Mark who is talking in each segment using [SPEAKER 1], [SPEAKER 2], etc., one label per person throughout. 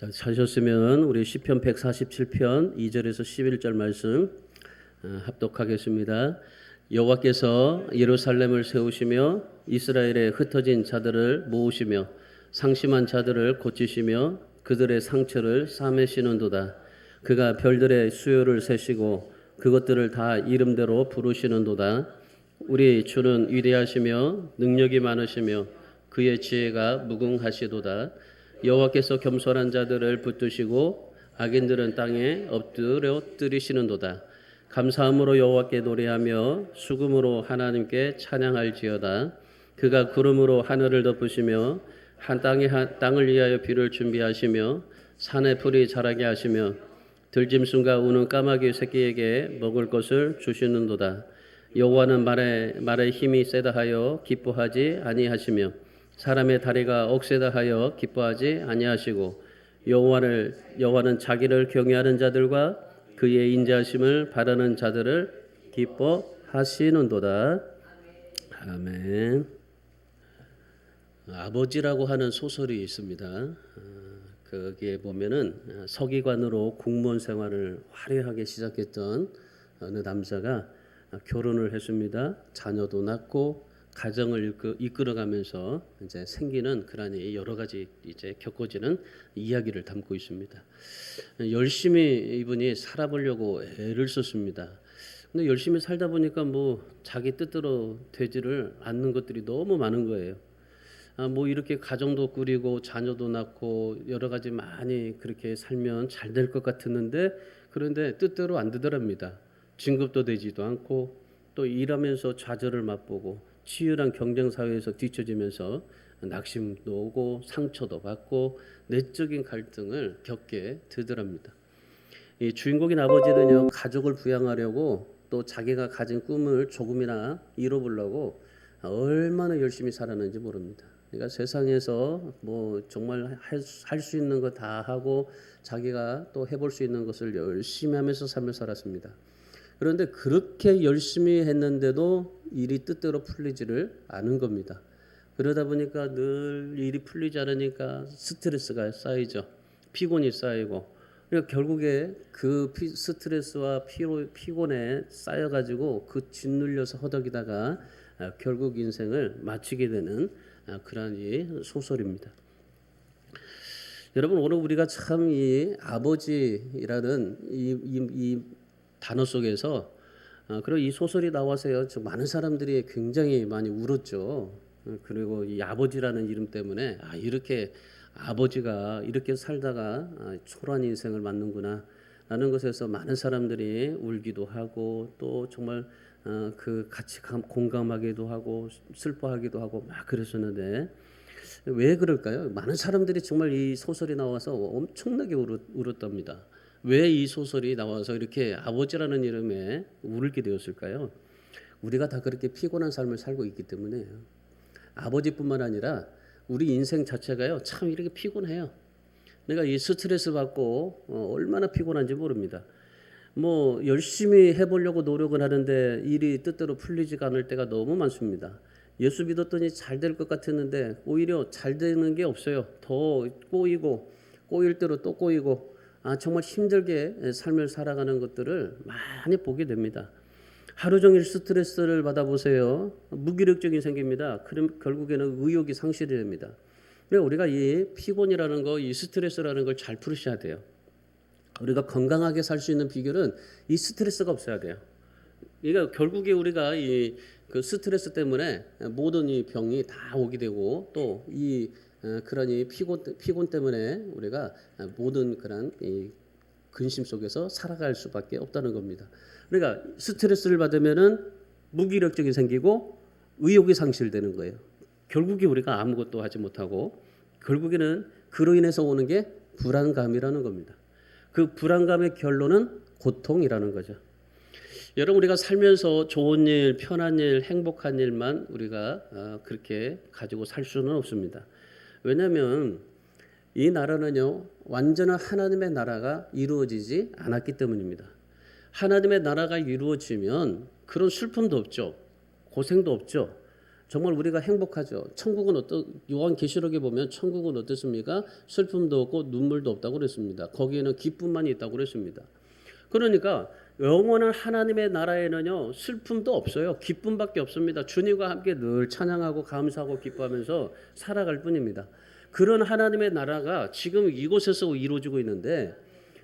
[SPEAKER 1] 자, 찾으셨으면 우리 시편 147편 2절에서 11절 말씀 합독하겠습니다. 여호와께서 예루살렘을 세우시며 이스라엘의 흩어진 자들을 모으시며 상심한 자들을 고치시며 그들의 상처를 싸매시는도다. 그가 별들의 수요를 세시고 그것들을 다 이름대로 부르시는도다. 우리 주는 위대하시며 능력이 많으시며 그의 지혜가 무궁하시도다. 여호와께서 겸손한 자들을 붙드시고 악인들은 땅에 엎드려뜨리시는도다. 감사함으로 여호와께 노래하며 수금으로 하나님께 찬양할지어다. 그가 구름으로 하늘을 덮으시며 땅을 위하여 비를 준비하시며 산에 풀이 자라게 하시며 들짐승과 우는 까마귀 새끼에게 먹을 것을 주시는도다. 여호와는 말에 힘이 세다 하여 기뻐하지 아니하시며 사람의 다리가 억세다 하여 기뻐하지 아니하시고 여호와는 자기를 경외하는 자들과 그의 인자하심을 바라는 자들을 기뻐하시는도다. 아멘. 아버지라고 하는 소설이 있습니다. 거기에 보면은 서기관으로 공무원 생활을 화려하게 시작했던 어느 남자가 결혼을 했습니다. 자녀도 낳고 가정을 이끌어가면서 이제 생기는 그러니 여러 가지 이제 겪어지는 이야기를 담고 있습니다. 열심히 이분이 살아보려고 애를 썼습니다. 근데 열심히 살다 보니까 뭐 자기 뜻대로 되지를 않는 것들이 너무 많은 거예요. 뭐 이렇게 가정도 꾸리고 자녀도 낳고 여러 가지 많이 그렇게 살면 잘 될 것 같았는데 그런데 뜻대로 안 되더랍니다. 진급도 되지도 않고 또 일하면서 좌절을 맛보고 치열한 경쟁 사회에서 뒤처지면서 낙심도 오고 상처도 받고 내적인 갈등을 겪게 되더랍니다. 이 주인공인 아버지는요, 가족을 부양하려고 또 자기가 가진 꿈을 조금이나 이뤄보려고 얼마나 열심히 살았는지 모릅니다. 그러니까 세상에서 뭐 정말 할 수 있는 거 다 하고 자기가 또 해볼 수 있는 것을 열심히 하면서 삶을 살았습니다. 그런데 그렇게 열심히 했는데도 일이 뜻대로 풀리지를 않은 겁니다. 그러다 보니까 늘 일이 풀리지 않으니까 스트레스가 쌓이죠. 피곤이 쌓이고 그러니까 결국에 그 스트레스와 피곤에 쌓여가지고 그 짓눌려서 허덕이다가 결국 인생을 마치게 되는 그런 소설입니다. 여러분 오늘 우리가 참 이 아버지라는 이 단어 속에서 그리고 이 소설이 나와서요 많은 사람들이 굉장히 많이 울었죠. 그리고 이 아버지라는 이름 때문에 이렇게 아버지가 이렇게 살다가 초라한 인생을 맞는구나 라는 것에서 많은 사람들이 울기도 하고 또 정말 그 같이 공감하기도 하고 슬퍼하기도 하고 막 그랬었는데 왜 그럴까요? 많은 사람들이 정말 이 소설이 나와서 엄청나게 울었답니다. 왜 이 소설이 나와서 이렇게 아버지라는 이름에 울게 되었을까요? 우리가 다 그렇게 피곤한 삶을 살고 있기 때문에요. 아버지뿐만 아니라 우리 인생 자체가요 참 이렇게 피곤해요. 내가 이 스트레스 받고 얼마나 피곤한지 모릅니다. 뭐 열심히 해보려고 노력을 하는데 일이 뜻대로 풀리지가 않을 때가 너무 많습니다. 예수 믿었더니 잘 될 것 같았는데 오히려 잘 되는 게 없어요. 더 꼬이고 꼬일 대로 또 꼬이고 정말 힘들게 삶을 살아가는 것들을 많이 보게 됩니다. 하루 종일 스트레스를 받아보세요. 무기력증이 생깁니다. 그럼 결국에는 의욕이 상실이 됩니다. 그래서 우리가 이 피곤이라는 거, 이 스트레스라는 걸 잘 풀으셔야 돼요. 우리가 건강하게 살 수 있는 비결은 이 스트레스가 없어야 돼요. 그러니까 결국에 우리가 그 스트레스 때문에 모든 이 병이 다 오게 되고 또 그러니 피곤 때문에 우리가 모든 그런 이 근심 속에서 살아갈 수밖에 없다는 겁니다. 그러니까 스트레스를 받으면은 무기력증이 생기고 의욕이 상실되는 거예요. 결국에 우리가 아무것도 하지 못하고 결국에는 그로 인해서 오는 게 불안감이라는 겁니다. 그 불안감의 결론은 고통이라는 거죠. 여러분 우리가 살면서 좋은 일, 편한 일, 행복한 일만 우리가 그렇게 가지고 살 수는 없습니다. 왜냐하면 이 나라는요 완전한 하나님의 나라가 이루어지지 않았기 때문입니다. 하나님의 나라가 이루어지면 그런 슬픔도 없죠. 고생도 없죠. 정말 우리가 행복하죠. 천국은 요한계시록에 보면 천국은 어떻습니까? 슬픔도 없고 눈물도 없다고 그랬습니다. 거기에는 기쁨만 있다고 그랬습니다. 그러니까 영원한 하나님의 나라에는요 슬픔도 없어요. 기쁨밖에 없습니다. 주님과 함께 늘 찬양하고 감사하고 기뻐하면서 살아갈 뿐입니다. 그런 하나님의 나라가 지금 이곳에서 이루어지고 있는데,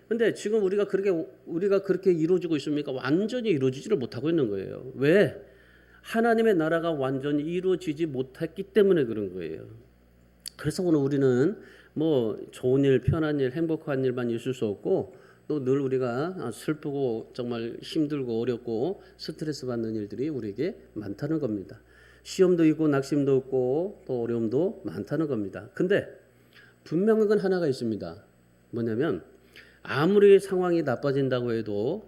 [SPEAKER 1] 근데 지금 우리가 그렇게 이루어지고 있습니까? 완전히 이루어지지를 못하고 있는 거예요. 왜? 하나님의 나라가 완전히 이루어지지 못했기 때문에 그런 거예요. 그래서 오늘 우리는 뭐 좋은 일, 편한 일, 행복한 일만 있을 수 없고, 또 늘 우리가 슬프고 정말 힘들고 어렵고 스트레스 받는 일들이 우리에게 많다는 겁니다. 시험도 있고 낙심도 있고 또 어려움도 많다는 겁니다. 근데 분명한 건 하나가 있습니다. 뭐냐면 아무리 상황이 나빠진다고 해도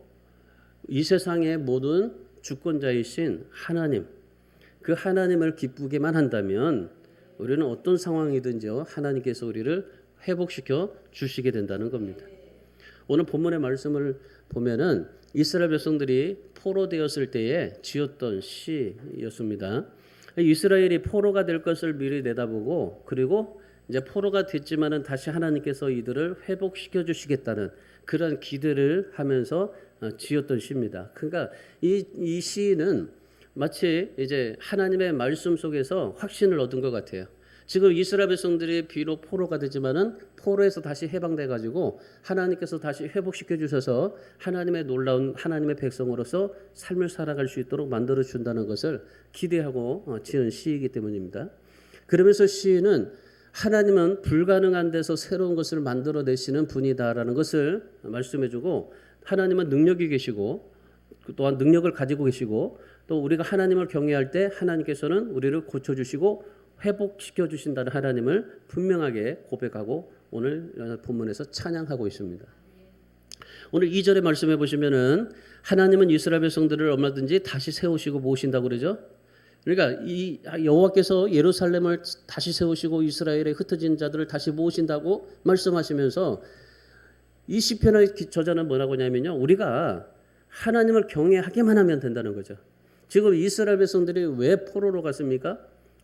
[SPEAKER 1] 이 세상의 모든 주권자이신 하나님, 그 하나님을 기쁘게만 한다면 우리는 어떤 상황이든지요 하나님께서 우리를 회복시켜 주시게 된다는 겁니다. 오늘 본문의 말씀을 보면은 이스라엘 백성들이 포로되었을 때에 지었던 시였습니다. 이스라엘이 포로가 될 것을 미리 내다보고, 그리고 이제 포로가 됐지만은 다시 하나님께서 이들을 회복시켜 주시겠다는 그런 기대를 하면서 지었던 시입니다. 그러니까 이 시는 마치 이제 하나님의 말씀 속에서 확신을 얻은 것 같아요. 지금 이스라엘 백성들이 비록 포로가 되지만은 포로에서 다시 해방돼 가지고 하나님께서 다시 회복시켜 주셔서 하나님의 놀라운 하나님의 백성으로서 삶을 살아갈 수 있도록 만들어 준다는 것을 기대하고 지은 시이기 때문입니다. 그러면서 시인은 하나님은 불가능한 데서 새로운 것을 만들어 내시는 분이다라는 것을 말씀해 주고, 하나님은 능력이 계시고 또한 능력을 가지고 계시고, 또 우리가 하나님을 경외할 때 하나님께서는 우리를 고쳐 주시고 회복시켜 주신다는 하나님을 분명하게 고백하고 오늘 본문에서 찬양하고 있습니다. 오늘 2절의 말씀해 보시면은 하나님은 이스라엘 백성들을 얼마든지 다시 세우시고 모으신다고 그러죠. 그러니까 이 여호와께서 예루살렘을 다시 세우시고 이스라엘의 흩어진 자들을 다시 모으신다고 말씀하시면서 이 시편의 저자는 뭐라고 하냐면요, 우리가 하나님을 경외하기만 하면 된다는 거죠. 지금 이스라엘 백성들이 왜 포로로 갔습니까?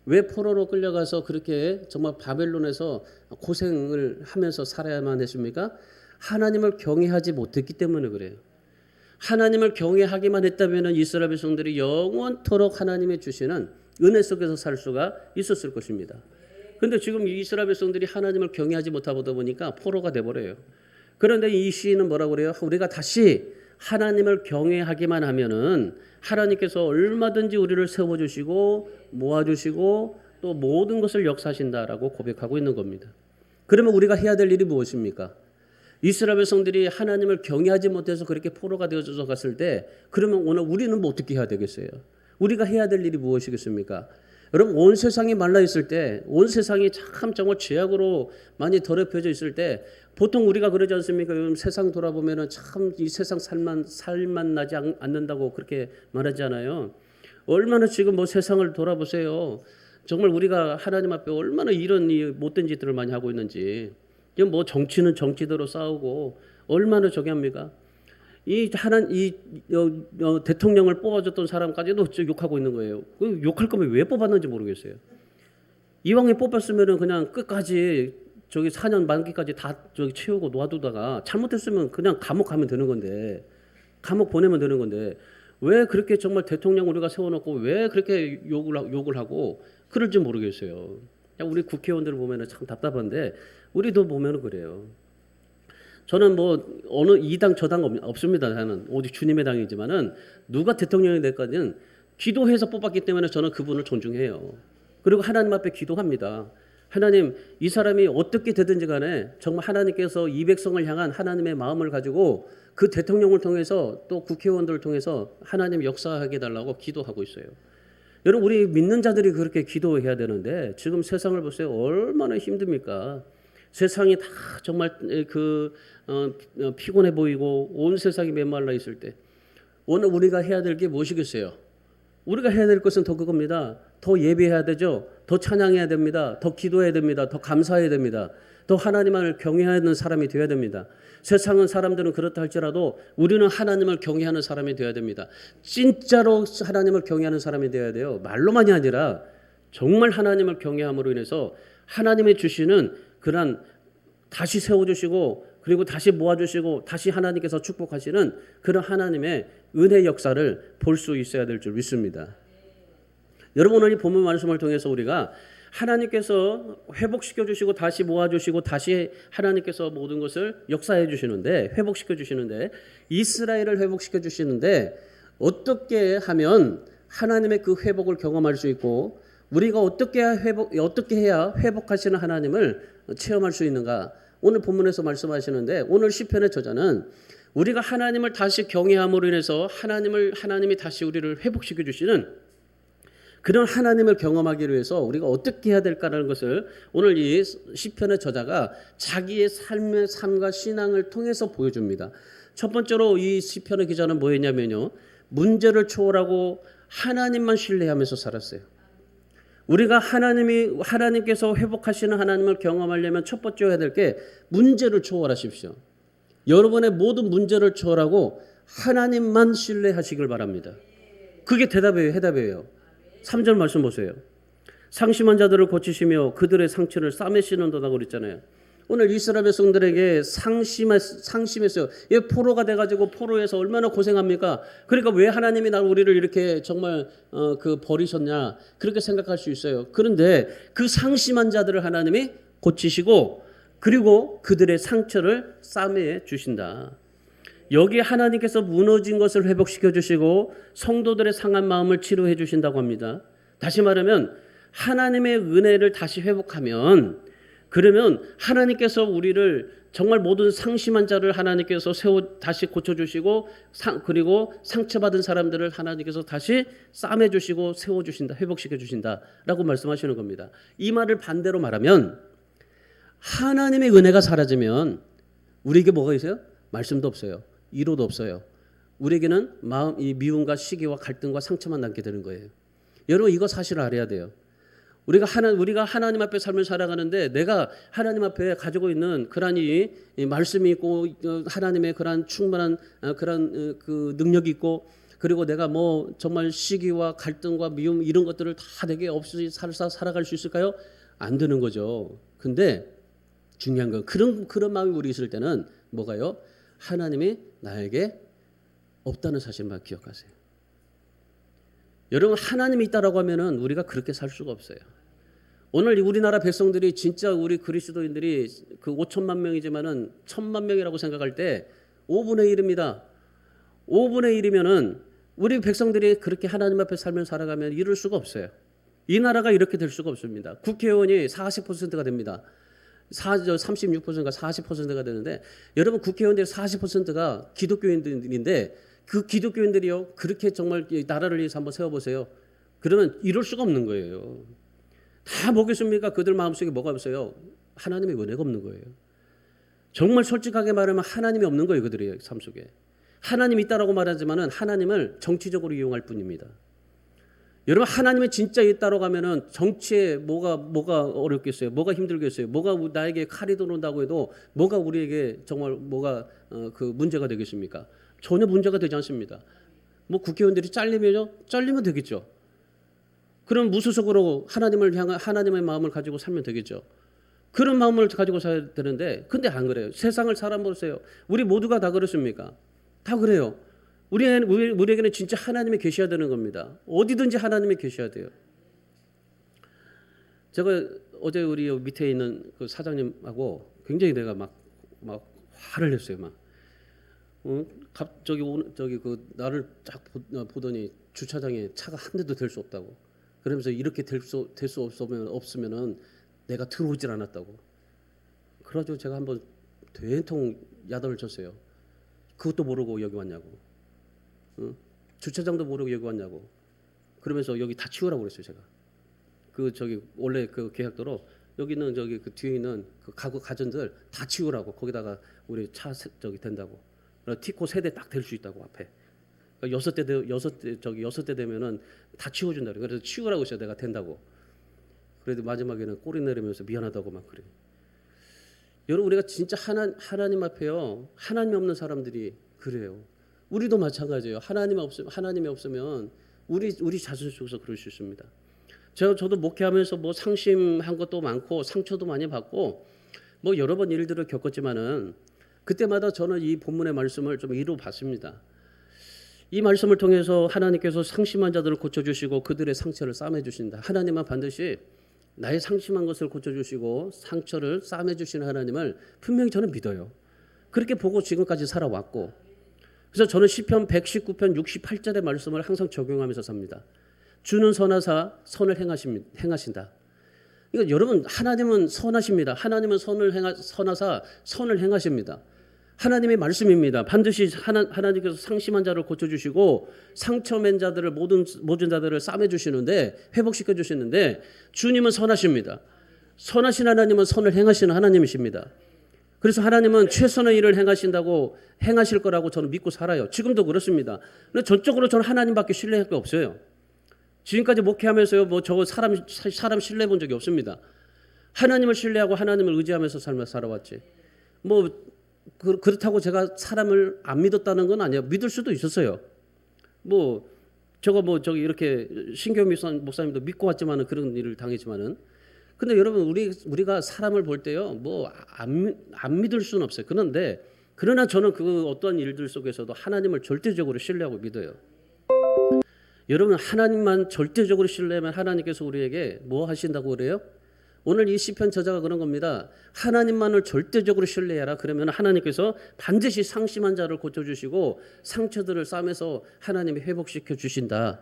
[SPEAKER 1] 왜 포로로 끌려가서 그렇게 정말 바벨론에서 고생을 하면서 살아야만 했습니까? 하나님을 경외하지 못했기 때문에 그래요. 하나님을 경외하기만 했다면 이스라엘 백성들이 영원토록 하나님의 주시는 은혜 속에서 살 수가 있었을 것입니다. 그런데 지금 이스라엘 백성들이 하나님을 경외하지 못하다 보니까 포로가 돼버려요. 그런데 이 시인은 뭐라고 그래요? 우리가 다시 하나님을 경외하기만 하면은 하나님께서 얼마든지 우리를 세워주시고 모아주시고 또 모든 것을 역사하신다라고 고백하고 있는 겁니다. 그러면 우리가 해야 될 일이 무엇입니까? 이스라엘 백성들이 하나님을 경외하지 못해서 그렇게 포로가 되어져서 갔을 때, 그러면 오늘 우리는 뭐 어떻게 해야 되겠어요? 우리가 해야 될 일이 무엇이겠습니까? 여러분, 온 세상이 말라 있을 때, 온 세상이 참 정말 죄악으로 많이 더럽혀져 있을 때, 보통 우리가 그러지 않습니까? 요즘 세상 돌아보면은 참 이 세상 살만 나지 않는다고 그렇게 말하잖아요. 얼마나 지금 뭐 세상을 돌아보세요. 정말 우리가 하나님 앞에 얼마나 이런 못된 짓들을 많이 하고 있는지. 뭐 정치는 정치대로 싸우고 얼마나 저기 합니까? 대통령을 뽑아줬던 사람까지도 욕하고 있는 거예요. 그 욕할 거면 왜 뽑았는지 모르겠어요. 이왕에 뽑았으면은 그냥 끝까지 저기 4년 만기까지 다 저기 채우고 놔두다가 잘못했으면 그냥 감옥 가면 되는 건데, 감옥 보내면 되는 건데, 왜 그렇게 정말 대통령 우리가 세워놓고 왜 그렇게 욕을 하고 그럴지 모르겠어요. 우리 국회의원들을 보면은 참 답답한데 우리도 보면은 그래요. 저는 뭐 어느 이 당 저 당 없습니다. 저는 오직 주님의 당이지만은 누가 대통령이 될까지는 기도해서 뽑았기 때문에 저는 그분을 존중해요. 그리고 하나님 앞에 기도합니다. 하나님, 이 사람이 어떻게 되든지 간에 정말 하나님께서 이 백성을 향한 하나님의 마음을 가지고 그 대통령을 통해서 또 국회의원들을 통해서 하나님 역사하게 달라고 기도하고 있어요. 여러분, 우리 믿는 자들이 그렇게 기도해야 되는데 지금 세상을 보세요. 얼마나 힘듭니까? 세상이 다 정말 피곤해 보이고 온 세상이 메말라 있을 때 오늘 우리가 해야 될 게 무엇이겠어요? 우리가 해야 될 것은 더 그겁니다. 더 예배해야 되죠. 더 찬양해야 됩니다. 더 기도해야 됩니다. 더 감사해야 됩니다. 더 하나님을 경외하는 사람이 되어야 됩니다. 세상은 사람들은 그렇다 할지라도 우리는 하나님을 경외하는 사람이 되어야 됩니다. 진짜로 하나님을 경외하는 사람이 되어야 돼요. 말로만이 아니라 정말 하나님을 경외함으로 인해서 하나님의 주시는 그런 다시 세워주시고 그리고 다시 모아주시고 다시 하나님께서 축복하시는 그런 하나님의 은혜 역사를 볼 수 있어야 될 줄 믿습니다. 여러분 오늘 이 본문 말씀을 통해서 우리가 하나님께서 회복시켜 주시고 다시 모아 주시고 다시 하나님께서 모든 것을 역사해 주시는데 회복시켜 주시는데 이스라엘을 회복시켜 주시는데 어떻게 하면 하나님의 그 회복을 경험할 수 있고 우리가 어떻게 해야 회복하시는 하나님을 체험할 수 있는가? 오늘 본문에서 말씀하시는데 오늘 시편의 저자는 우리가 하나님을 다시 경외함으로 인해서 하나님이 다시 우리를 회복시켜 주시는 그런 하나님을 경험하기 위해서 우리가 어떻게 해야 될까라는 것을 오늘 이 시편의 저자가 자기의 삶과 신앙을 통해서 보여줍니다. 첫 번째로 이 시편의 기자는 뭐였냐면요. 문제를 초월하고 하나님만 신뢰하면서 살았어요. 우리가 하나님께서 회복하시는 하나님을 경험하려면 첫 번째 해야 될 게 문제를 초월하십시오. 여러분의 모든 문제를 초월하고 하나님만 신뢰하시길 바랍니다. 그게 해답이에요. 3절 말씀 보세요. 상심한 자들을 고치시며 그들의 상처를 싸매시는도다고 그랬잖아요. 오늘 이스라엘 백성들에게 상심했어요. 얘 포로가 돼가지고 포로에서 얼마나 고생합니까? 그러니까 왜 하나님이 우리를 이렇게 정말 버리셨냐 그렇게 생각할 수 있어요. 그런데 그 상심한 자들을 하나님이 고치시고 그리고 그들의 상처를 싸매 주신다. 여기 하나님께서 무너진 것을 회복시켜 주시고 성도들의 상한 마음을 치료해 주신다고 합니다. 다시 말하면 하나님의 은혜를 다시 회복하면 그러면 하나님께서 우리를 정말 모든 상심한 자를 하나님께서 다시 고쳐주시고 그리고 상처받은 사람들을 하나님께서 다시 싸매주시고 세워주신다, 회복시켜주신다라고 말씀하시는 겁니다. 이 말을 반대로 말하면 하나님의 은혜가 사라지면 우리에게 뭐가 있어요? 말씀도 없어요. 위로도 없어요. 우리에게는 이 미움과 시기와 갈등과 상처만 남게 되는 거예요. 여러분 이거 사실을 알아야 돼요. 우리가 하나님 앞에 삶을 살아가는데 내가 하나님 앞에 가지고 있는 그런 이 말씀이 있고 하나님의 그런 충만한 그런 그 능력이 있고 그리고 내가 뭐 정말 시기와 갈등과 미움 이런 것들을 다 내게 없이 살아갈 수 있을까요? 안 되는 거죠. 근데 중요한 건 그런 마음이 우리 있을 때는 뭐가요? 하나님이 나에게 없다는 사실만 기억하세요. 여러분 하나님이 있다라고 하면은 우리가 그렇게 살 수가 없어요. 오늘 우리나라 백성들이 진짜 우리 그리스도인들이 그 5천만 명이지만은 1,000만 명이라고 생각할 때 5분의 1입니다. 5분의 1이면은 우리 백성들이 그렇게 하나님 앞에 살면 살아가면 이룰 수가 없어요. 이 나라가 이렇게 될 수가 없습니다. 국회의원이 40%가 됩니다. 36%가 40%가 되는데 여러분 국회의원들 40%가 기독교인들인데 그 기독교인들이요 그렇게 정말 나라를 위해서 한번 세워보세요. 그러면 이럴 수가 없는 거예요. 다 뭐겠습니까? 그들 마음속에 뭐가 없어요? 하나님의 은혜가 없는 거예요. 정말 솔직하게 말하면 하나님이 없는 거예요. 그들의 삶 속에. 하나님이 있다라고 말하지만은 하나님을 정치적으로 이용할 뿐입니다. 여러분 하나님이 진짜 있다라고 하면은 정치에 뭐가 어렵겠어요? 뭐가 힘들겠어요? 뭐가 나에게 칼이 들어온다고 해도 뭐가 우리에게 정말 뭐가 그 문제가 되겠습니까? 전혀 문제가 되지 않습니다. 뭐 국회의원들이 잘리면 되겠죠. 그럼 무소속으로 하나님을 향한 하나님의 마음을 가지고 살면 되겠죠. 그런 마음을 가지고 살아야 되는데 근데 안 그래요. 세상을 살아보세요. 우리 모두가 다 그렇습니까? 다 그래요. 우리에게는 진짜 하나님이 계셔야 되는 겁니다. 어디든지 하나님이 계셔야 돼요. 제가 어제 우리 밑에 있는 그 사장님하고 굉장히 내가 막 화를 냈어요. 갑자기 나를 쫙 보더니 주차장에 차가 한 대도 댈 수 없다고. 그러면서 이렇게 될 수 없으면은 내가 들어오질 않았다고. 그래가지고 제가 한번 된통 야단을 쳤어요. 그것도 모르고 여기 왔냐고. 주차장도 모르고 여기 왔냐고. 그러면서 여기 다 치우라고 그랬어요 제가. 원래 그 계약대로 여기는 그 뒤에 있는 그 가전들 다 치우라고. 거기다가 우리 차 된다고. 티코 3대 딱 댈 수 있다고 앞에. 그러니까 6대 되면은 다 치워준다. 그래서 치우라고 했어요. 내가 된다고. 그래도 마지막에는 꼬리 내리면서 미안하다고 막 그래. 여러분 우리가 진짜 하나님 앞에요. 하나님이 없는 사람들이 그래요. 우리도 마찬가지예요. 하나님이 없으면 우리 자신 속에서 그럴 수 있습니다. 저도 목회하면서 뭐 상심한 것도 많고 상처도 많이 받고 뭐 여러 번 일들을 겪었지만은 그때마다 저는 이 본문의 말씀을 좀 이루어봤습니다. 이 말씀을 통해서 하나님께서 상심한 자들을 고쳐주시고 그들의 상처를 싸매주신다. 하나님은 반드시 나의 상심한 것을 고쳐주시고 상처를 싸매주시는 하나님을 분명히 저는 믿어요. 그렇게 보고 지금까지 살아왔고, 그래서 저는 시편 119편 68절의 말씀을 항상 적용하면서 삽니다. 주는 선하사 선을 행하신다. 그러니까 여러분, 하나님은 선하십니다. 하나님은 선하사 선을 행하십니다. 하나님의 말씀입니다. 반드시 하나님께서 상심한 자를 고쳐주시고 상처맨 자들을 모든 자들을 싸매주시는데, 회복시켜주시는데, 주님은 선하십니다. 선하신 하나님은 선을 행하시는 하나님이십니다. 그래서 하나님은 최선의 일을 행하실 거라고 저는 믿고 살아요. 지금도 그렇습니다. 근데 전적으로 저는 하나님밖에 신뢰할 게 없어요. 지금까지 목회하면서요, 뭐 저 사람 신뢰해 본 적이 없습니다. 하나님을 신뢰하고 하나님을 의지하면서 살아왔지. 뭐 그렇다고 제가 사람을 안 믿었다는 건 아니에요. 믿을 수도 있었어요. 뭐 저기 이렇게 신교훈 목사님도 믿고 왔지만은 그런 일을 당했지만은, 근데 여러분 우리가 사람을 볼 때요, 뭐 안 믿을 수는 없어요. 그러나 저는 그 어떤 일들 속에서도 하나님을 절대적으로 신뢰하고 믿어요. 여러분, 하나님만 절대적으로 신뢰하면 하나님께서 우리에게 뭐 하신다고 그래요? 오늘 이 시편 저자가 그런 겁니다. 하나님만을 절대적으로 신뢰해라. 그러면 하나님께서 반드시 상심한 자를 고쳐주시고 상처들을 싸매서 하나님이 회복시켜 주신다.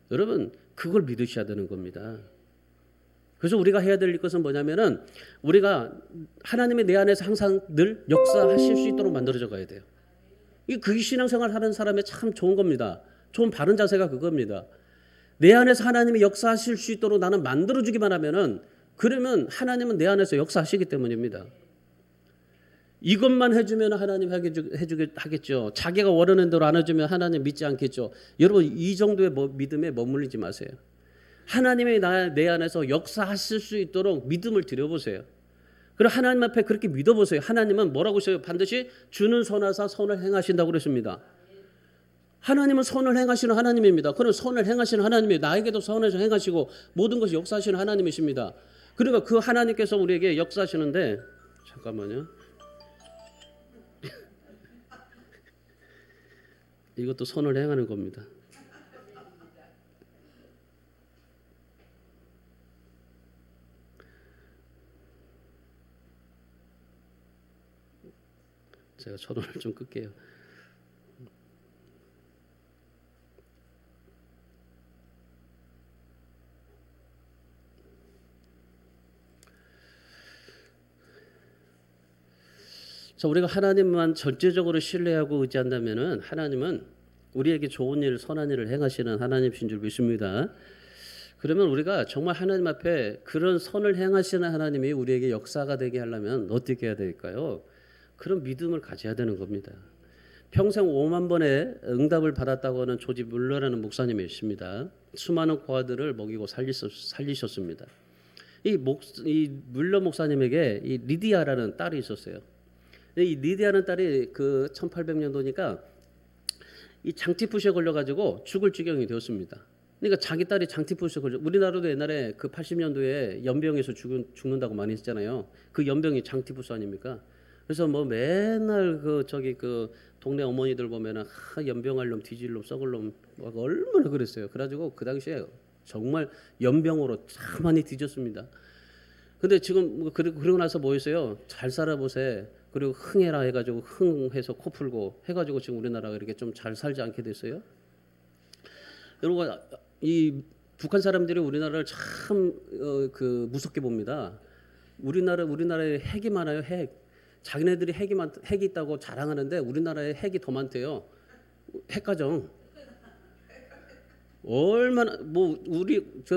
[SPEAKER 1] 여러분, 그걸 믿으셔야 되는 겁니다. 그래서 우리가 해야 될 것은 뭐냐면은, 우리가 하나님의 내 안에서 항상 늘 역사하실 수 있도록 만들어져 가야 돼요. 그 신앙생활 하는 사람의 참 좋은 겁니다. 좋은 바른 자세가 그겁니다. 내 안에서 하나님이 역사하실 수 있도록 나는 만들어주기만 하면은, 그러면 하나님은 내 안에서 역사하시기 때문입니다. 이것만 해주면 하나님 하겠죠. 자기가 원하는 대로 안 해주면 하나님 믿지 않겠죠. 여러분, 이 정도의 믿음에 머물리지 마세요. 하나님이 내 안에서 역사하실 수 있도록 믿음을 드려보세요. 그리고 하나님 앞에 그렇게 믿어보세요. 하나님은 뭐라고 하셔요? 반드시 주는 선하사 선을 행하신다고 그랬습니다. 하나님은 선을 행하시는 하나님입니다. 그럼 선을 행하시는 하나님이 나에게도 선을 행하시고 모든 것이 역사하시는 하나님이십니다. 그러니까 그 하나님께서 우리에게 역사하시는데, 잠깐만요. 이것도 선을 행하는 겁니다. 제가 전원을 좀 끌게요. 자, 우리가 하나님만 전체적으로 신뢰하고 의지한다면은 하나님은 우리에게 좋은 일, 선한 일을 행하시는 하나님이신 줄 믿습니다. 그러면 우리가 정말 하나님 앞에 그런 선을 행하시는 하나님이 우리에게 역사가 되게 하려면 어떻게 해야 될까요? 그런 믿음을 가져야 되는 겁니다. 평생 5만 번의 응답을 받았다고 하는 조지 물러라는 목사님이십니다. 수많은 고아들을 먹이고 살리셨습니다. 이 물러 목사님에게 이 리디아라는 딸이 있었어요. 이 리디아라는 딸이 그 1800년도니까 이 장티푸시에 걸려가지고 죽을 지경이 되었습니다. 그러니까 자기 딸이 장티푸시에 걸려. 우리나라도 옛날에 그 80년도에 연병에서 죽는다고 많이 했잖아요. 그 연병이 장티푸스 아닙니까? 그래서 뭐 맨날 그 동네 어머니들 보면은 연병할 놈, 뒤질 놈, 썩을 놈 얼마나 그랬어요. 그래가지고 그 당시에 정말 연병으로 참 많이 뒤졌습니다. 근데 지금 그러고 나서 뭐 했어요? 잘 살아보세. 그리고 흥해라 해가지고 흥해서 코 풀고 해가지고 지금 우리나라가 이렇게 좀 잘 살지 않게 됐어요. 여러분, 이 북한 사람들이 우리나라를 참 무섭게 봅니다. 우리나라에 핵이 많아요. 자기네들이 핵이 있다고 자랑하는데 우리나라에 핵이 더 많대요. 핵가정. 얼마나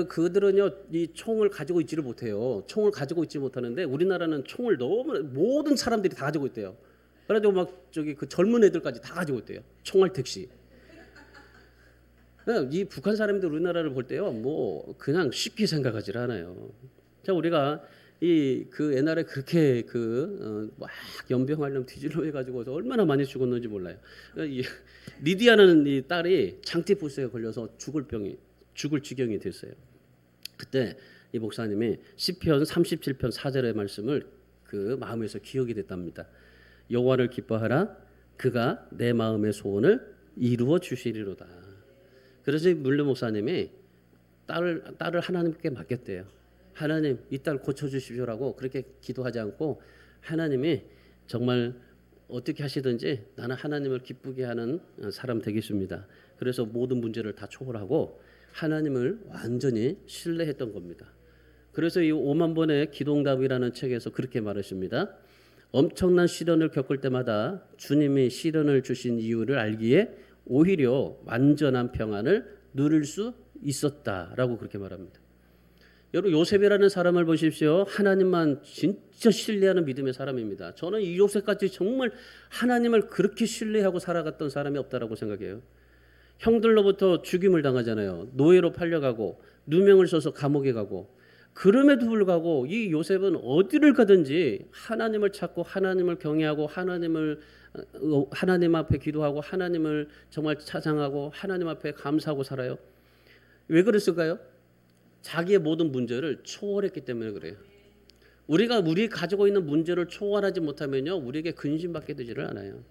[SPEAKER 1] 그들은요 이 총을 가지고 있지를 못해요. 총을 가지고 있지 못하는데 우리나라는 총을 너무 모든 사람들이 다 가지고 있대요. 그래가지고 막 그 젊은 애들까지 다 가지고 있대요. 총알 택시. 이 북한 사람들 우리나라를 볼 때요 뭐 그냥 쉽게 생각하지 않아요. 자, 우리가 그 옛날에 그렇게 막 연병하려면 뒤질러 해가지고 얼마나 많이 죽었는지 몰라요. 리디아는 이 딸이 장티푸스에 걸려서 죽을 지경이 됐어요. 그때 이 목사님이 시편 37편 4절의 말씀을 그 마음에서 기억이 됐답니다. 여호와를 기뻐하라 그가 내 마음의 소원을 이루어 주시리로다. 그래서 물레 목사님이 딸을 하나님께 맡겼대요. 하나님 이 딸 고쳐주십시오라고 그렇게 기도하지 않고 하나님이 정말 어떻게 하시든지 나는 하나님을 기쁘게 하는 사람 되겠습니다. 그래서 모든 문제를 다 초월하고 하나님을 완전히 신뢰했던 겁니다. 그래서 이 5만 번의 기도응답이라는 책에서 그렇게 말하십니다. 엄청난 시련을 겪을 때마다 주님이 시련을 주신 이유를 알기에 오히려 완전한 평안을 누릴 수 있었다라고 그렇게 말합니다. 여러분 요셉이라는 사람을 보십시오. 하나님만 진짜 신뢰하는 믿음의 사람입니다. 저는 이 요셉같이 정말 하나님을 그렇게 신뢰하고 살아갔던 사람이 없다라고 생각해요. 형들로부터 죽임을 당하잖아요. 노예로 팔려가고 누명을 써서 감옥에 가고 그럼에도 불구하고 이 요셉은 어디를 가든지 하나님을 찾고 하나님을 경외하고 하나님 앞에 기도하고 하나님을 정말 찬양하고 하나님 앞에 감사하고 살아요. 왜 그랬을까요? 자기의 모든 문제를 초월했기 때문에 그래요. 우리가 가지고 있는 문제를 초월하지 못하면요, 우리에게 근심받게 되지를 않아요.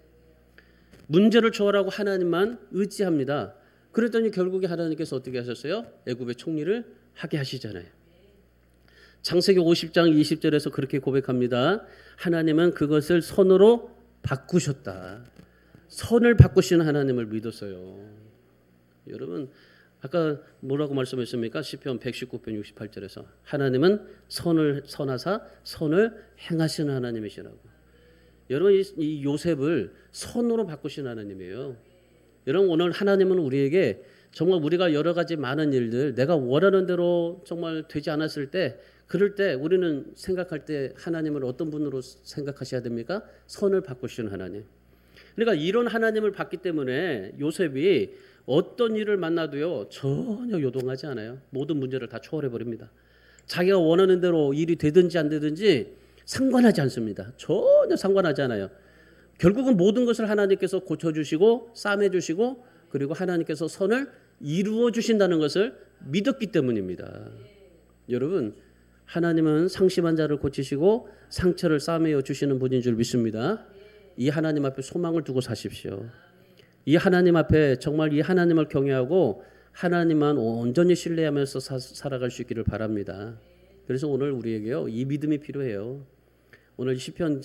[SPEAKER 1] 문제를 초월하고 하나님만 의지합니다. 그랬더니 결국에 하나님께서 어떻게 하셨어요? 애굽의 총리를 하게 하시잖아요. 창세기 50장 20절에서 그렇게 고백합니다. 하나님은 그것을 선으로 바꾸셨다. 선을 바꾸시는 하나님을 믿었어요. 여러분 아까 뭐라고 말씀했습니까? 시편 119편 68절에서 하나님은 선하사 선을 행하시는 하나님이시라고. 여러분 이 요셉을 선으로 바꾸신 하나님이에요. 여러분 오늘 하나님은 우리에게 정말 우리가 여러 가지 많은 일들 내가 원하는 대로 정말 되지 않았을 때 그럴 때 우리는 생각할 때 하나님을 어떤 분으로 생각하셔야 됩니까? 선을 바꾸시는 하나님. 그러니까 이런 하나님을 봤기 때문에 요셉이 어떤 일을 만나도요 전혀 요동하지 않아요. 모든 문제를 다 초월해 버립니다. 자기가 원하는 대로 일이 되든지 안 되든지 상관하지 않습니다. 전혀 상관하지 않아요. 결국은 모든 것을 하나님께서 고쳐주시고 싸매주시고 그리고 하나님께서 선을 이루어 주신다는 것을 믿었기 때문입니다. 여러분 하나님은 상심한 자를 고치시고 상처를 싸매어 주시는 분인 줄 믿습니다. 이 하나님 앞에 소망을 두고 사십시오. 이 하나님 앞에 정말 이 하나님을 경외하고 하나님만 온전히 신뢰하면서 살아갈 수 있기를 바랍니다. 그래서 오늘 우리에게요 이 믿음이 필요해요. 오늘 시편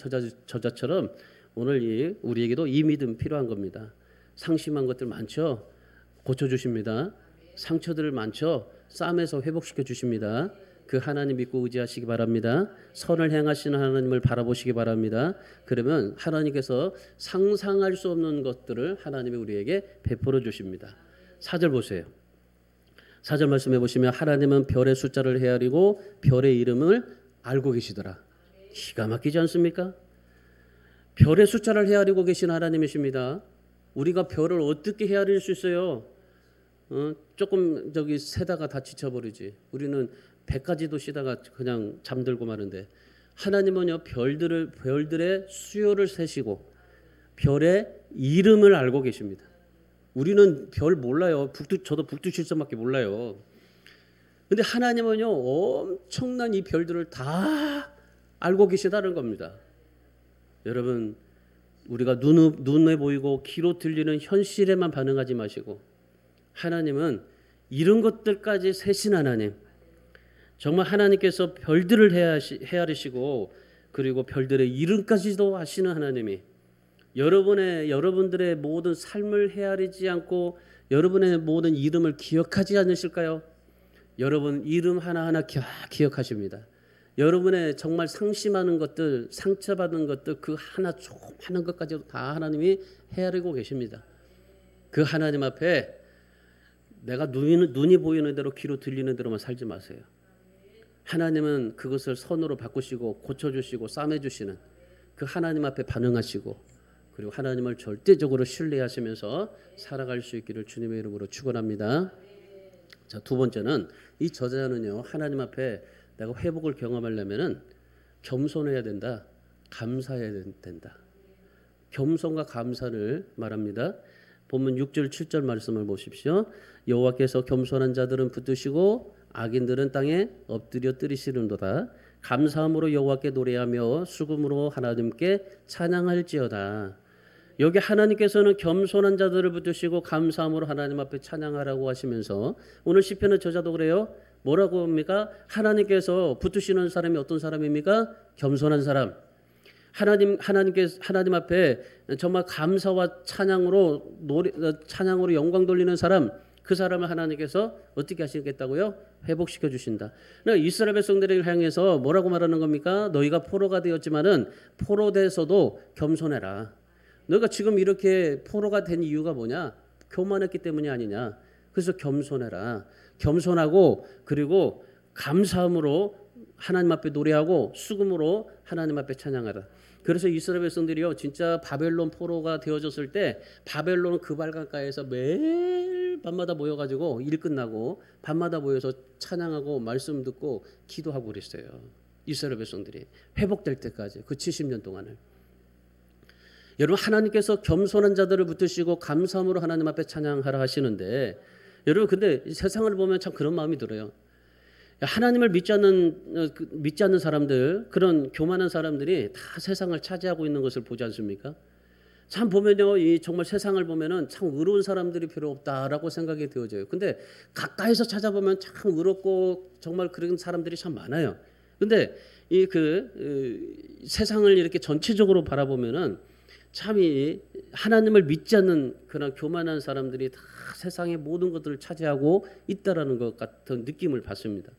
[SPEAKER 1] 저자처럼 오늘 우리에게도 이 믿음 필요한 겁니다. 상심한 것들 많죠. 고쳐주십니다. 상처들을 많죠. 싸매서 회복시켜 주십니다. 그 하나님 믿고 의지하시기 바랍니다. 선을 행하시는 하나님을 바라보시기 바랍니다. 그러면 하나님께서 상상할 수 없는 것들을 하나님이 우리에게 베풀어 주십니다. 4절 보세요. 4절 말씀해 보시면 하나님은 별의 숫자를 헤아리고 별의 이름을 알고 계시더라. 기가 막히지 않습니까? 별의 숫자를 헤아리고 계신 하나님이십니다. 우리가 별을 어떻게 헤아릴 수 있어요? 조금 세다가 다 지쳐버리지. 우리는 100가지도 쉬다가 그냥 잠들고 마는데 하나님은요 별들의 수요를 세시고 별의 이름을 알고 계십니다. 우리는 별 몰라요. 저도 북두칠성밖에 몰라요. 근데 하나님은요 엄청난 이 별들을 다 알고 계시다는 겁니다. 여러분 우리가 눈에 보이고 귀로 들리는 현실에만 반응하지 마시고 하나님은 이런 것들까지 세신 하나님, 정말 하나님께서 별들을 헤아리시고 그리고 별들의 이름까지도 아시는 하나님이 여러분들의 모든 삶을 헤아리지 않고 여러분의 모든 이름을 기억하지 않으실까요? 여러분 이름 하나하나 기억하십니다. 여러분의 정말 상심하는 것들, 상처받은 것들 그 하나 조그마한 것까지도 다 하나님이 헤아리고 계십니다. 그 하나님 앞에 내가 눈이 보이는 대로 귀로 들리는 대로만 살지 마세요. 하나님은 그것을 선으로 바꾸시고 고쳐주시고 싸매주시는 그 하나님 앞에 반응하시고 그리고 하나님을 절대적으로 신뢰하시면서 살아갈 수 있기를 주님의 이름으로 축원합니다. 자, 두 번째는 이 저자는요 하나님 앞에 내가 회복을 경험하려면은 겸손해야 된다. 감사해야 된다. 겸손과 감사를 말합니다. 본문 6절 7절 말씀을 보십시오. 여호와께서 겸손한 자들은 붙드시고 악인들은 땅에 엎드려 뜨리시는도다. 감사함으로 여호와께 노래하며 수금으로 하나님께 찬양할지어다. 여기 하나님께서는 겸손한 자들을 붙드시고 감사함으로 하나님 앞에 찬양하라고 하시면서 오늘 시편의 저자도 그래요. 뭐라고 합니까? 하나님께서 붙드시는 사람이 어떤 사람입니까? 겸손한 사람. 하나님 앞에 정말 감사와 찬양으로 영광 돌리는 사람, 그 사람을 하나님께서 어떻게 하시겠다고요? 회복시켜 주신다. 그러니까 이스라엘 백성들을 향해서 뭐라고 말하는 겁니까? 너희가 포로가 되었지만은 포로돼서도 겸손해라. 너가 지금 이렇게 포로가 된 이유가 뭐냐? 교만했기 때문이 아니냐? 그래서 겸손해라. 겸손하고 그리고 감사함으로 하나님 앞에 노래하고 수금으로 하나님 앞에 찬양하라. 그래서 이스라엘 백성들이요 진짜 바벨론 포로가 되어졌을 때 바벨론 그 발강가에서 매일 밤마다 모여가지고 일 끝나고 밤마다 모여서 찬양하고 말씀 듣고 기도하고 그랬어요. 이스라엘 백성들이 회복될 때까지 그 70년 동안을. 여러분 하나님께서 겸손한 자들을 붙드시고 감사함으로 하나님 앞에 찬양하라 하시는데 여러분 근데 세상을 보면 참 그런 마음이 들어요. 하나님을 믿지 않는 사람들, 그런 교만한 사람들이 다 세상을 차지하고 있는 것을 보지 않습니까? 참 보면요, 이 정말 세상을 보면은 참 의로운 사람들이 별로 없다라고 생각이 되어져요. 근데 가까이서 찾아보면 참 의롭고 정말 그런 사람들이 참 많아요. 근데 이 세상을 이렇게 전체적으로 바라보면은 참 이 하나님을 믿지 않는 그런 교만한 사람들이 다 세상의 모든 것들을 차지하고 있다라는 것 같은 느낌을 받습니다.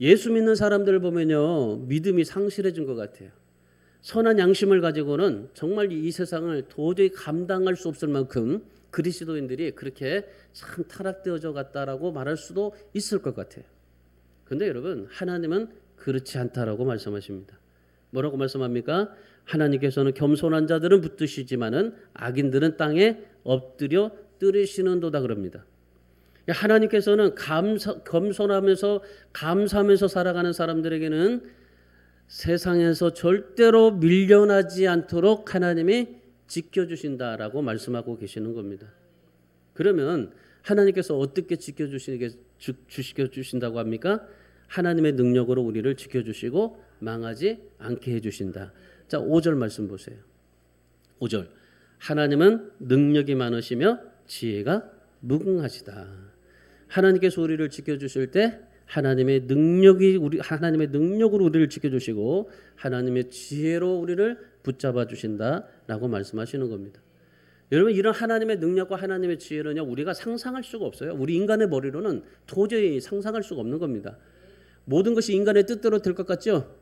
[SPEAKER 1] 예수 믿는 사람들을 보면요 믿음이 상실해진 것 같아요. 선한 양심을 가지고는 정말 이 세상을 도저히 감당할 수 없을 만큼 그리스도인들이 그렇게 참 타락되어져 갔다라고 말할 수도 있을 것 같아요. 그런데 여러분 하나님은 그렇지 않다라고 말씀하십니다. 뭐라고 말씀합니까? 하나님께서는 겸손한 자들은 붙드시지만은 악인들은 땅에 엎드려 뜨리시는도다 그럽니다. 하나님께서는 겸손하면서 감사하면서 살아가는 사람들에게는 세상에서 절대로 밀려나지 않도록 하나님이 지켜주신다라고 말씀하고 계시는 겁니다. 그러면 하나님께서 어떻게 지켜주신다고 합니까? 하나님의 능력으로 우리를 지켜주시고 망하지 않게 해주신다. 자, 5절 말씀 보세요. 5절 하나님은 능력이 많으시며 지혜가 무궁하시다. 하나님께서 우리를 지켜주실 때 하나님의 능력으로 우리를 지켜주시고 하나님의 지혜로 우리를 붙잡아 주신다라고 말씀하시는 겁니다. 여러분 이런 하나님의 능력과 하나님의 지혜는요 우리가 상상할 수가 없어요. 우리 인간의 머리로는 도저히 상상할 수가 없는 겁니다. 모든 것이 인간의 뜻대로 될 것 같죠?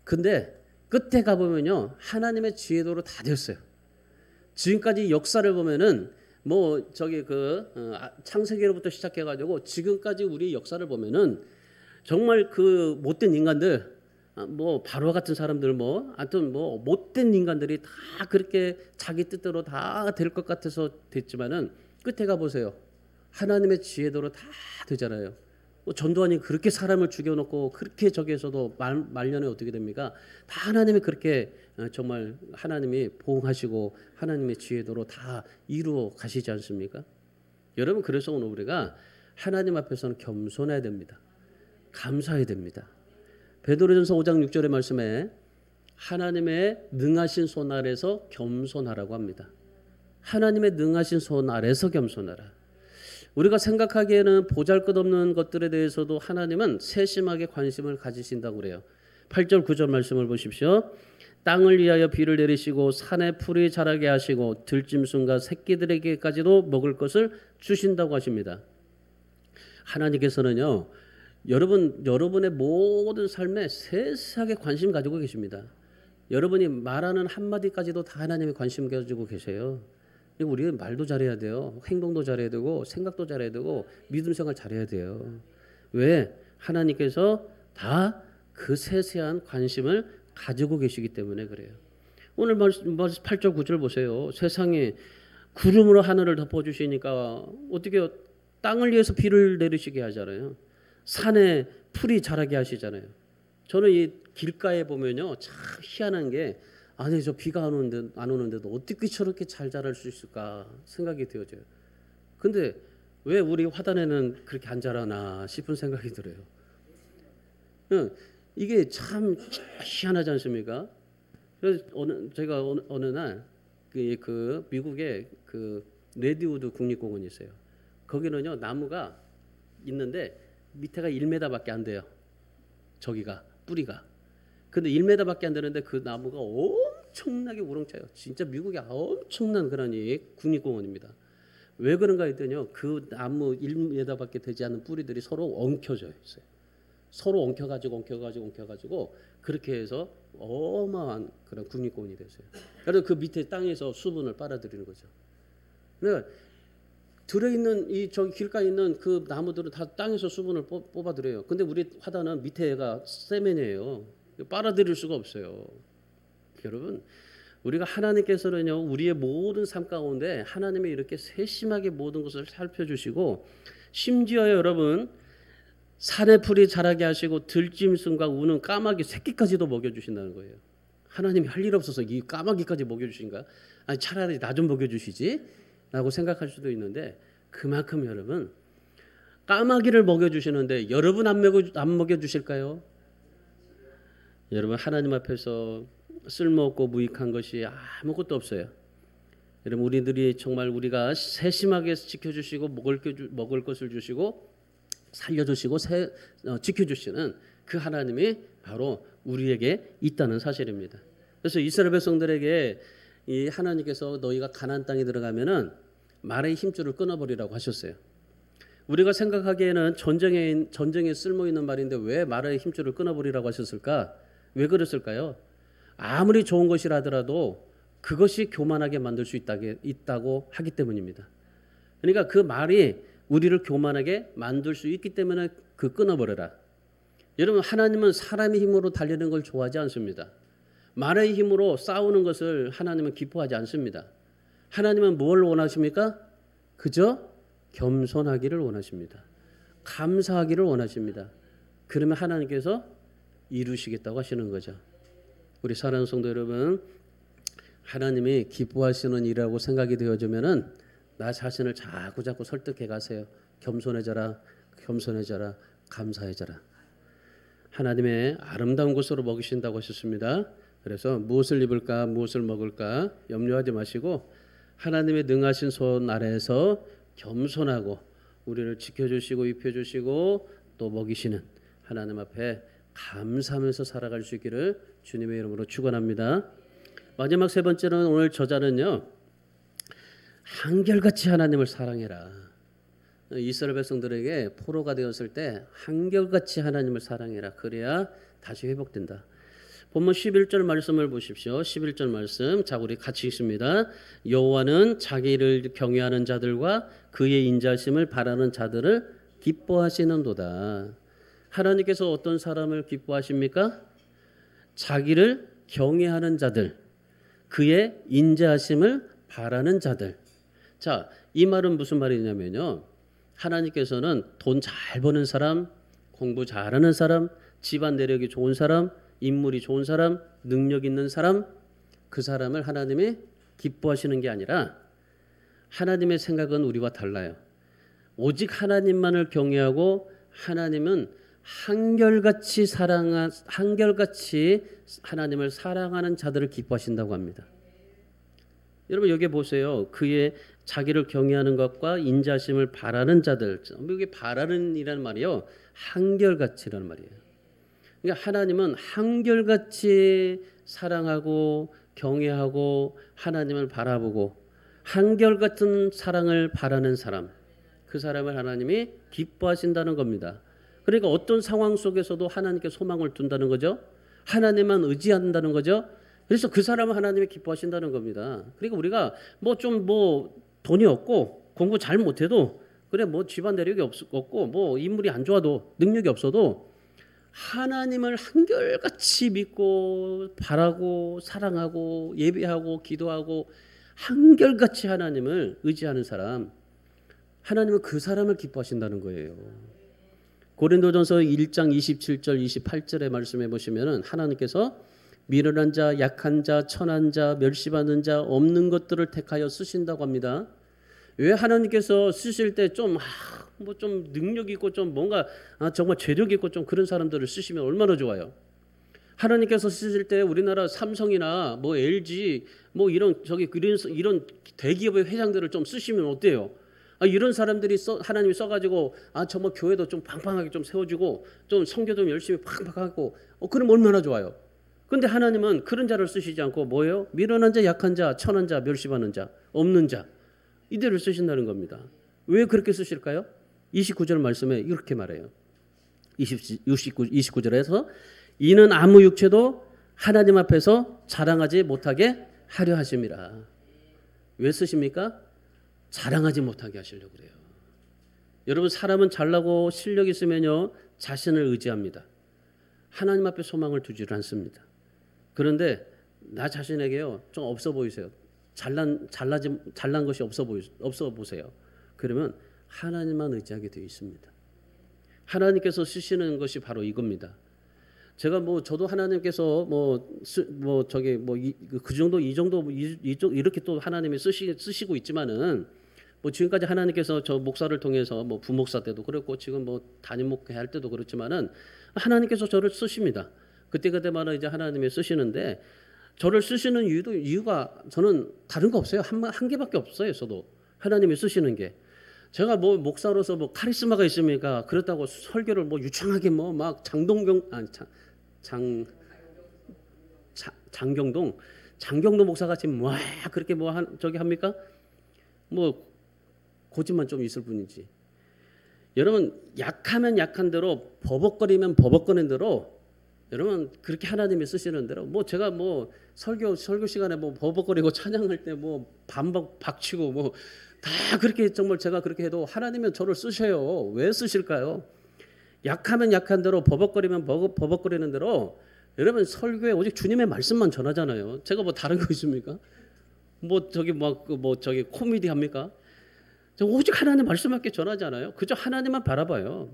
[SPEAKER 1] 근데 끝에 가보면요 하나님의 지혜도로 다 되었어요. 지금까지 역사를 보면은 창세기로부터 시작해가지고 지금까지 우리 역사를 보면은 정말 그 못된 인간들, 바로 같은 사람들, 하여튼 못된 인간들이 다 그렇게 자기 뜻대로 다 될 것 같아서 됐지만은 끝에 가 보세요. 하나님의 지혜도로 다 되잖아요. 전두환이 그렇게 사람을 죽여놓고 그렇게 저기에서도 말년에 어떻게 됩니까? 다 하나님이 그렇게 정말 하나님이 보응하시고 하나님의 지혜도로 다 이루어 가시지 않습니까? 여러분 그래서 오늘 우리가 하나님 앞에서는 겸손해야 됩니다. 감사해야 됩니다. 베드로전서 5장 6절의 말씀에 하나님의 능하신 손 아래서 겸손하라고 합니다. 하나님의 능하신 손 아래서 겸손하라. 우리가 생각하기에는 보잘것없는 것들에 대해서도 하나님은 세심하게 관심을 가지신다고 그래요. 8절 9절 말씀을 보십시오. 땅을 위하여 비를 내리시고 산에 풀이 자라게 하시고 들짐승과 새끼들에게까지도 먹을 것을 주신다고 하십니다. 하나님께서는요 여러분의 모든 삶에 세세하게 관심 가지고 계십니다. 여러분이 말하는 한마디까지도 다 하나님이 관심 가지고 계세요. 우리는 말도 잘해야 돼요. 행동도 잘해야 되고 생각도 잘해야 되고 믿음 생활 잘해야 돼요. 왜? 하나님께서 다 그 세세한 관심을 가지고 계시기 때문에 그래요. 오늘 8절 9절 보세요. 세상에 구름으로 하늘을 덮어주시니까 어떻게 땅을 위해서 비를 내리시게 하잖아요. 산에 풀이 자라게 하시잖아요. 저는 이 길가에 보면요 참 희한한 게 아니 저 비가 안 오는데도 어떻게 저렇게 잘 자랄 수 있을까 생각이 되어져요. 근데 왜 우리 화단에는 그렇게 안 자라나 싶은 생각이 들어요. 응, 이게 참 희한하지 않습니까? 그래서 제가 어느 날 그 미국에 그 레드우드 국립공원이 있어요. 거기는요 나무가 있는데 밑에가 1m밖에 안 돼요. 저기가 뿌리가. 근데 1m밖에 안 되는데 그 나무가 엄청나게 우렁차요. 진짜 미국의 엄청난 그런 이 국립공원입니다. 왜 그런가 했더니요. 그 나무 1m밖에 되지 않는 뿌리들이 서로 엉켜져 있어요. 서로 엉켜가지고 그렇게 해서 어마어마한 그런 국립공원이 됐어요. 그래서 그 밑에 땅에서 수분을 빨아들이는 거죠. 그러니까 들어있는 이 저기 길가에 있는 그 나무들은 다 땅에서 수분을 뽑아들여요. 근데 우리 화단은 밑에가 세면이에요. 빨아들일 수가 없어요. 여러분, 우리가 하나님께서는요 우리의 모든 삶 가운데 하나님이 이렇게 세심하게 모든 것을 살펴주시고 심지어 여러분 산의 풀이 자라게 하시고 들짐승과 우는 까마귀 새끼까지도 먹여주신다는 거예요. 하나님이 할 일 없어서 이 까마귀까지 먹여주신가? 아니 차라리 나 좀 먹여주시지? 라고 생각할 수도 있는데 그만큼 여러분 까마귀를 먹여주시는데 여러분 안 먹여주실까요? 여러분 하나님 앞에서 쓸모없고 무익한 것이 아무것도 없어요. 여러분 우리들이 정말 우리가 세심하게 지켜주시고 먹을 것을 주시고 살려주시고 지켜주시는 그 하나님이 바로 우리에게 있다는 사실입니다. 그래서 이스라엘 백성들에게 이 하나님께서 너희가 가나안 땅에 들어가면은 말의 힘줄을 끊어버리라고 하셨어요. 우리가 생각하기에는 전쟁에 쓸모 있는 말인데 왜 말의 힘줄을 끊어버리라고 하셨을까? 왜 그랬을까요? 아무리 좋은 것이라 하더라도 그것이 교만하게 만들 수 있다고 하기 때문입니다. 그러니까 그 말이 우리를 교만하게 만들 수 있기 때문에 그 끊어버려라. 여러분 하나님은 사람의 힘으로 달리는 걸 좋아하지 않습니다. 말의 힘으로 싸우는 것을 하나님은 기뻐하지 않습니다. 하나님은 뭘 원하십니까? 그저 겸손하기를 원하십니다. 감사하기를 원하십니다. 그러면 하나님께서 이루시겠다고 하시는 거죠. 우리 사랑하는 성도 여러분, 하나님이 기뻐하시는 일이라고 생각이 되어지면은 나 자신을 자꾸 설득해 가세요. 겸손해져라, 감사해져라. 하나님의 아름다운 곳으로 먹이신다고 하셨습니다. 그래서 무엇을 입을까, 무엇을 먹을까 염려하지 마시고 하나님의 능하신 손 아래에서 겸손하고 우리를 지켜주시고 입혀주시고 또 먹이시는 하나님 앞에 감사하면서 살아갈 수 있기를 주님의 이름으로 축원합니다. 마지막 세 번째는 오늘 저자는요. 한결같이 하나님을 사랑해라. 이스라엘 백성들에게 포로가 되었을 때 한결같이 하나님을 사랑해라. 그래야 다시 회복된다. 본문 11절 말씀을 보십시오. 11절 말씀. 자, 우리 같이 읽습니다. 여호와는 자기를 경외하는 자들과 그의 인자심을 바라는 자들을 기뻐하시는도다. 하나님께서 어떤 사람을 기뻐하십니까? 자기를 경외하는 자들, 그의 인자하심을 바라는 자들. 자, 이 말은 무슨 말이냐면요. 하나님께서는 돈 잘 버는 사람, 공부 잘하는 사람, 집안 내력이 좋은 사람, 인물이 좋은 사람, 능력 있는 사람, 그 사람을 하나님이 기뻐하시는 게 아니라 하나님의 생각은 우리와 달라요. 오직 하나님만을 경외하고 하나님은 한결같이 하나님을 사랑하는 자들을 기뻐하신다고 합니다. 여러분 여기 보세요. 그의 자기를 경외하는 것과 인자심을 바라는 자들. 여기 바라는이라는 말이요. 한결같이라는 말이에요. 그러니까 하나님은 한결같이 사랑하고 경외하고 하나님을 바라보고 한결같은 사랑을 바라는 사람, 그 사람을 하나님이 기뻐하신다는 겁니다. 그러니까 어떤 상황 속에서도 하나님께 소망을 둔다는 거죠. 하나님만 의지한다는 거죠. 그래서 그 사람을 하나님이 기뻐하신다는 겁니다. 그러니까 우리가 돈이 없고 공부 잘 못해도 그래 집안 내력이 없고 인물이 안 좋아도 능력이 없어도 하나님을 한결같이 믿고 바라고 사랑하고 예배하고 기도하고 한결같이 하나님을 의지하는 사람, 하나님은 그 사람을 기뻐하신다는 거예요. 고린도전서 1장 27절 28절의 말씀해 보시면은 하나님께서 미련한 자, 약한 자, 천한 자, 멸시받는 자, 없는 것들을 택하여 쓰신다고 합니다. 왜 하나님께서 쓰실 때 좀 뭐 좀 능력 있고 좀 뭔가 정말 재력 있고 좀 그런 사람들을 쓰시면 얼마나 좋아요. 하나님께서 쓰실 때 우리나라 삼성이나 뭐 LG 뭐 이런 이런 대기업의 회장들을 좀 쓰시면 어때요? 이런 사람들이 하나님이 써가지고 정말 교회도 좀 팡팡하게 좀 세워주고 좀 선교 좀 열심히 팡팡하고 그럼 얼마나 좋아요. 근데 하나님은 그런 자를 쓰시지 않고 뭐예요? 미련한 자, 약한 자, 천한 자, 멸시받는 자, 없는 자 이들을 쓰신다는 겁니다. 왜 그렇게 쓰실까요? 29절 말씀에 이렇게 말해요. 29절에서 이는 아무 육체도 하나님 앞에서 자랑하지 못하게 하려 하심이라. 왜 쓰십니까? 자랑하지 못하게 하시려고 그래요. 여러분 사람은 잘나고 실력 있으면요 자신을 의지합니다. 하나님 앞에 소망을 두지를 않습니다. 그런데 나 자신에게요 좀 없어 보이세요. 잘난 것이 없어 보세요. 그러면 하나님만 의지하게 되어 있습니다. 하나님께서 쓰시는 것이 바로 이겁니다. 제가 저도 하나님께서 그 정도 이 정도 이렇게 또 하나님이 쓰시고 있지만은 지금까지 하나님께서 저 목사를 통해서 부목사 때도 그렇고 지금 담임 목회 할 때도 그렇지만은 하나님께서 저를 쓰십니다. 그때마다 이제 하나님이 쓰시는데 저를 쓰시는 이유가 저는 다른 거 없어요. 한 개밖에 없어요. 저도 하나님이 쓰시는 게 제가 목사로서 카리스마가 있습니까? 그렇다고 설교를 유창하게 막 장경동 목사 같이 그렇게 저기 합니까? 고집만 좀 있을 뿐이지. 여러분 약하면 약한 대로 버벅거리면 버벅거리는 대로 여러분 그렇게 하나님이 쓰시는 대로 제가 설교 시간에 버벅거리고 찬양할 때 반박 박치고 다 그렇게 정말 제가 그렇게 해도 하나님은 저를 쓰셔요. 왜 쓰실까요? 약하면 약한 대로 버벅거리면 버벅거리는 대로 여러분 설교에 오직 주님의 말씀만 전하잖아요. 제가 다른 거 있습니까? 저기 코미디 합니까? 오직 하나님 말씀밖에 전하지 않아요. 그저 하나님만 바라봐요.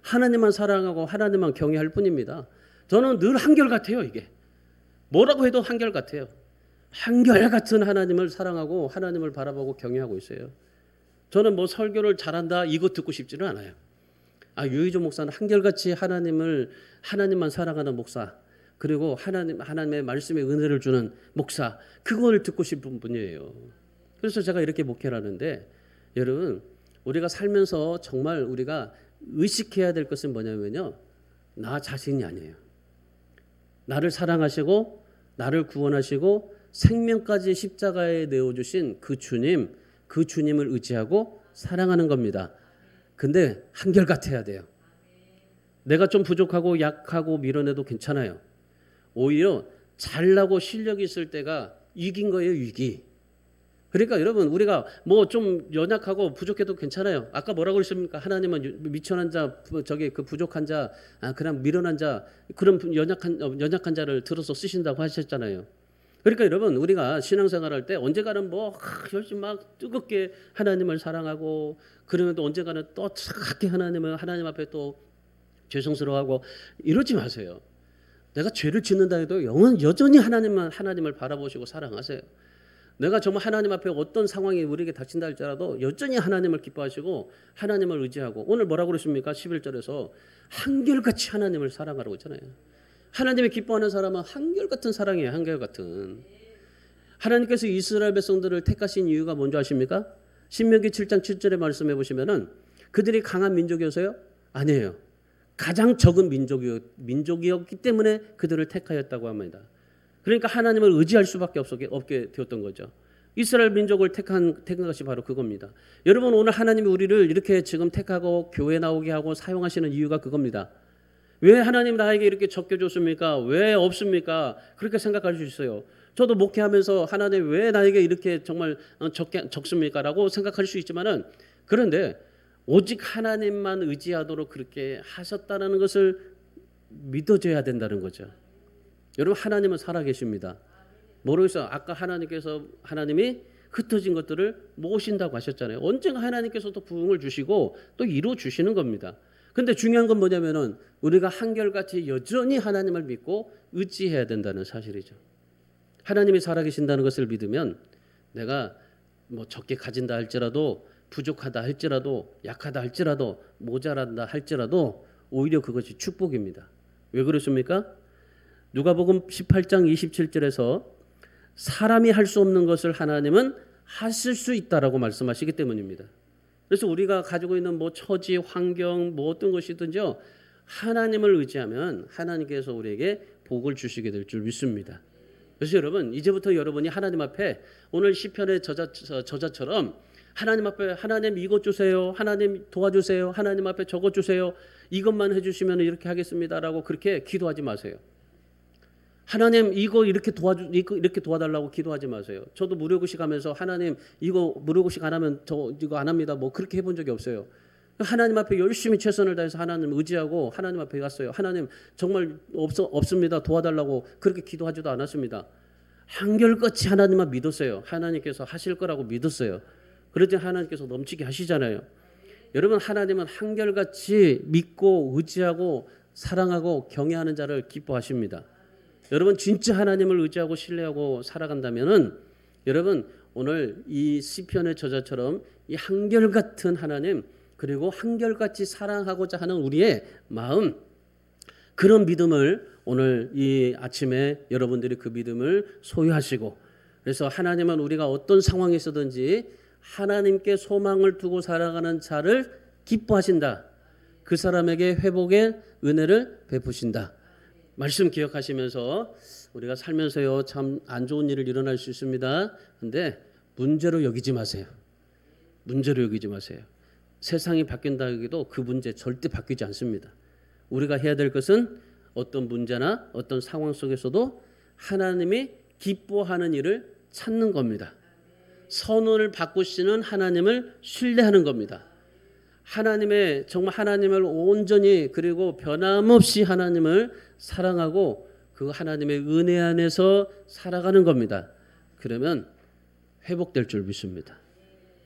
[SPEAKER 1] 하나님만 사랑하고 하나님만 경외할 뿐입니다. 저는 늘 한결같아요. 이게 뭐라고 해도 한결같아요. 한결같은 하나님을 사랑하고 하나님을 바라보고 경외하고 있어요. 저는 설교를 잘한다 이거 듣고 싶지는 않아요. 유희조 목사는 한결같이 하나님만 사랑하는 목사 그리고 하나님의 말씀에 은혜를 주는 목사 그걸 듣고 싶은 분이에요. 그래서 제가 이렇게 목회를 하는데 여러분 우리가 살면서 정말 우리가 의식해야 될 것은 뭐냐면요. 나 자신이 아니에요. 나를 사랑하시고 나를 구원하시고 생명까지 십자가에 내어주신 그 주님을 의지하고 사랑하는 겁니다. 근데 한결같아야 돼요. 내가 좀 부족하고 약하고 미련해도 괜찮아요. 오히려 잘나고 실력이 있을 때가 위기인 거예요. 위기. 그러니까 여러분 우리가 좀 연약하고 부족해도 괜찮아요. 아까 뭐라고 그랬습니까? 하나님은 미천한 자, 그 부족한 자, 그냥 미련한 자, 그런 연약한 자를 들어서 쓰신다고 하셨잖아요. 그러니까 여러분 우리가 신앙생활할 때 언젠가는 열심히 막 뜨겁게 하나님을 사랑하고 그러면 또 언젠가는 또 차갑게 하나님 앞에 또 죄송스러워하고 이러지 마세요. 내가 죄를 짓는다 해도 여전히 하나님을 바라보시고 사랑하세요. 내가 정말 하나님 앞에 어떤 상황이 우리에게 닥친다 할지라도 여전히 하나님을 기뻐하시고 하나님을 의지하고 오늘 뭐라고 그러십니까? 11절에서 한결같이 하나님을 사랑하라고 했잖아요. 하나님이 기뻐하는 사람은 한결같은 사랑이에요. 한결같은. 하나님께서 이스라엘 백성들을 택하신 이유가 뭔지 아십니까? 신명기 7장 7절에 말씀해 보시면은 그들이 강한 민족이어서요? 아니에요. 가장 적은 민족이었기 때문에 그들을 택하였다고 합니다. 그러니까 하나님을 의지할 수밖에 없게 되었던 거죠. 이스라엘 민족을 택한 것이 바로 그겁니다. 여러분 오늘 하나님이 우리를 이렇게 지금 택하고 교회 나오게 하고 사용하시는 이유가 그겁니다. 왜 하나님 나에게 이렇게 적게 줬습니까? 왜 없습니까? 그렇게 생각할 수 있어요. 저도 목회하면서 하나님 왜 나에게 이렇게 정말 적습니까? 라고 생각할 수 있지만은 그런데 오직 하나님만 의지하도록 그렇게 하셨다는 것을 믿어줘야 된다는 거죠. 여러분 하나님은 살아계십니다. 모르겠어요. 아까 하나님이 흩어진 것들을 모으신다고 하셨잖아요. 언젠가 하나님께서도 부흥을 주시고 또 이루어 주시는 겁니다. 근데 중요한 건 뭐냐면은 우리가 한결같이 여전히 하나님을 믿고 의지해야 된다는 사실이죠. 하나님이 살아계신다는 것을 믿으면 내가 뭐 적게 가진다 할지라도 부족하다 할지라도 약하다 할지라도 모자란다 할지라도 오히려 그것이 축복입니다. 왜 그렇습니까? 누가복음 18장 27절에서 사람이 할 수 없는 것을 하나님은 하실 수 있다라고 말씀하시기 때문입니다. 그래서 우리가 가지고 있는 뭐 처지, 환경, 뭐 어떤 것이든지요, 하나님을 의지하면 하나님께서 우리에게 복을 주시게 될 줄 믿습니다. 그래서 여러분, 이제부터 여러분이 하나님 앞에 오늘 시편의 저자처럼 하나님 앞에 하나님 이것 주세요, 하나님 도와주세요, 하나님 앞에 저것 주세요, 이것만 해주시면 이렇게 하겠습니다라고 그렇게 기도하지 마세요. 하나님 이거 이렇게 도와달라고 기도하지 마세요. 저도 무료고시 가면서 하나님 이거 무료고시 안 하면 저 이거 안 합니다. 뭐 그렇게 해본 적이 없어요. 하나님 앞에 열심히 최선을 다해서 하나님 의지하고 하나님 앞에 갔어요. 하나님 정말 없습니다. 도와달라고 그렇게 기도하지도 않았습니다. 한결같이 하나님만 믿었어요. 하나님께서 하실 거라고 믿었어요. 그랬더니 하나님께서 넘치게 하시잖아요. 여러분, 하나님은 한결같이 믿고 의지하고 사랑하고 경외하는 자를 기뻐하십니다. 여러분, 진짜 하나님을 의지하고 신뢰하고 살아간다면은 여러분, 오늘 이 시편의 저자처럼 이 한결같은 하나님, 그리고 한결같이 사랑하고자 하는 우리의 마음, 그런 믿음을 오늘 이 아침에 여러분들이 그 믿음을 소유하시고, 그래서 하나님은 우리가 어떤 상황에 있어든지 하나님께 소망을 두고 살아가는 자를 기뻐하신다. 그 사람에게 회복의 은혜를 베푸신다. 말씀 기억하시면서 우리가 살면서요, 참 안 좋은 일을 일어날 수 있습니다. 근데 문제로 여기지 마세요. 문제로 여기지 마세요. 세상이 바뀐다 해도 그 문제 절대 바뀌지 않습니다. 우리가 해야 될 것은 어떤 문제나 어떤 상황 속에서도 하나님이 기뻐하는 일을 찾는 겁니다. 선언을 바꾸시는 하나님을 신뢰하는 겁니다. 하나님의 정말 하나님을 온전히 그리고 변함없이 하나님을 사랑하고 그 하나님의 은혜 안에서 살아가는 겁니다. 그러면 회복될 줄 믿습니다.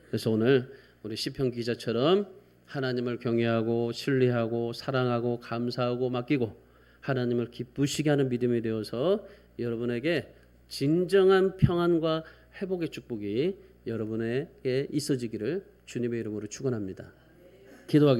[SPEAKER 1] 그래서 오늘 우리 시편 기자처럼 하나님을 경외하고 신뢰하고 사랑하고 감사하고 맡기고 하나님을 기쁘시게 하는 믿음이 되어서 여러분에게 진정한 평안과 회복의 축복이 여러분에게 있어지기를 주님의 이름으로 축원합니다. 기도하겠습니다.